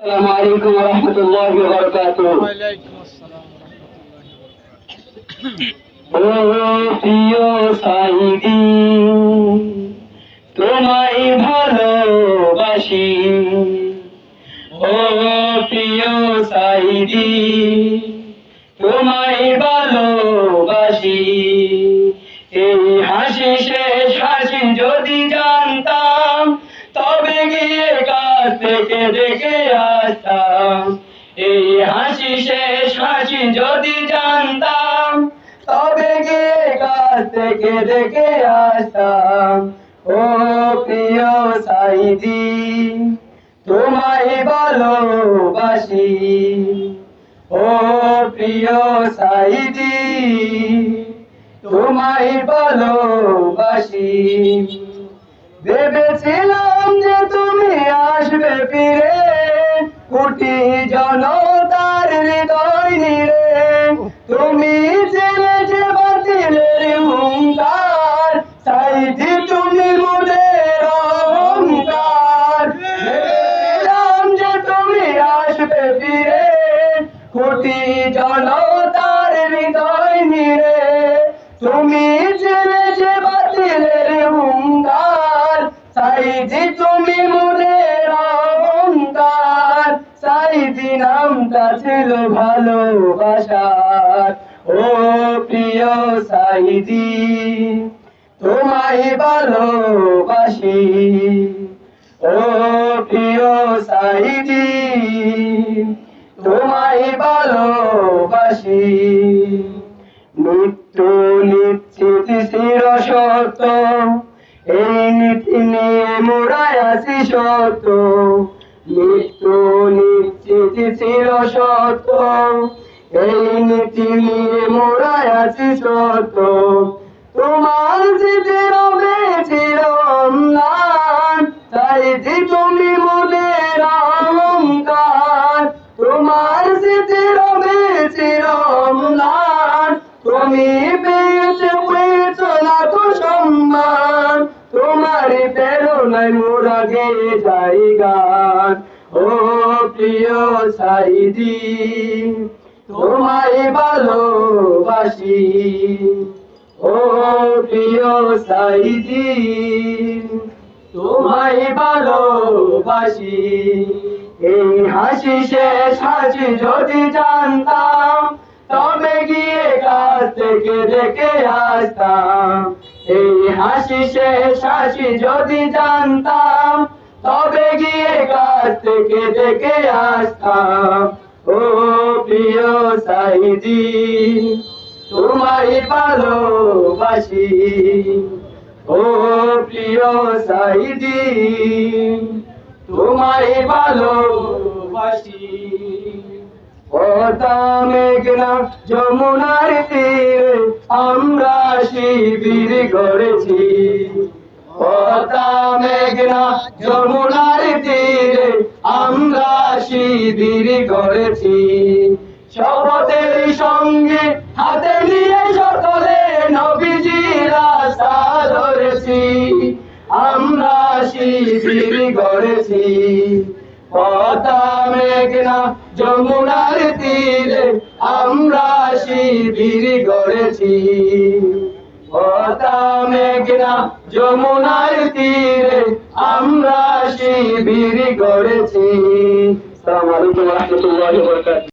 আসসালামু আলাইকুম ওয়া রাহমাতুল্লাহি ওয়া বারাকাতুহু। ওয়া আলাইকুম আসসালাম ওয়া রাহমাতুল্লাহি ওয়া ও প্রিয় সাইদি, তোমায় ভালোবাসি। ও প্রিয় সাইদি, তোমায় ভালোবাসি। এই হাসি শেষ হাসি যদি জানতাম, তবে গিয়ে কাছ থেকে দেখে আসতাম। এই হাসি শেষ হাসি যদি জানতাম, তবে গিয়ে কাছ থেকে দেখে আসতাম। ও প্রিয় সাইদি, তোমায় ভালোবাসি। ও প্রিয় সাইদি, তোমায় ভালোবাসি। ভেবেছিলাম যে তুমি আসবে ফিরে, কোটি জনতার হৃদয় নিরে। তুমি ছিলে যে বাতিলের হুঙ্কার, সাইদি তুমি মোদের অহংকার। ভেবেছিলাম যে তুমি আসবে ফিরে, কোটি জনতার হৃদয় নিরে। তুমি ছিলে যে বাতিলের হুঙ্কার, সাইদি তুমি মোদের অহংকার। সাইদি নামটা ছিল ভালোবাসার। ও প্রিয় সাইদি, তোমায় ভালোবাসি। ও প্রিয় সাইদি, তোমায় ভালোবাসি। মৃত্যু নিশ্চিত চির সত্য, এই নীতি নিয়ে মোরা আছি সত্য। মৃত্যু নিশ্চিত চির সত্য, এই নীতি নিয়ে মোরা আছি সত্য। তোমার স্মৃতি রবে চির অম্লান, সাইদি তুমি মোদের অহংকার। তোমার স্মৃতি রবে চির অম্লান, তুমি পেয়েছ না তো সম্মান। তোমার প্রেরণায় মোরা গেয়ে যাই গান। ও প্রিয় সাইদি, তোমায় ভালোবাসি। ও প্রিয় সাইদি, তোমায় ভালোবাসি। এই হাসি শেষ হাসি যদি জানতাম, তবে গিয়ে কাছ থেকে দেখে আসতাম। এই হাসি শেষ হাসি যদি জানতাম, তবে গিয়ে কাছ থেকে দেখে আসতাম। ও প্রিয় সাইদি, তোমায় ভালোবাসি। ও প্রিয় সাইদি, তোমায় ভালোবাসি। পদ্মা মেঘনা যমুনার তীরে আমরা শিবির গড়েছি। পদ্মা মেঘনা যমুনার তীরে আমরা শিবির গড়েছি। শপথের সঙ্গে হাতে নিয়ে সকলে নবীজির রাস্তা ধরেছি। আমরা শিবির গড়েছি। পদ্মা মেঘনা যমুনার তীরে আমরা শিবির গড়েছি। পদ্মা মেঘনা যমুনার তীরে আমরা শিবির গড়েছি। আসসালামু আলাইকুম ওয়া রাহমাতুল্লাহি ওয়া বারাকাতুহু।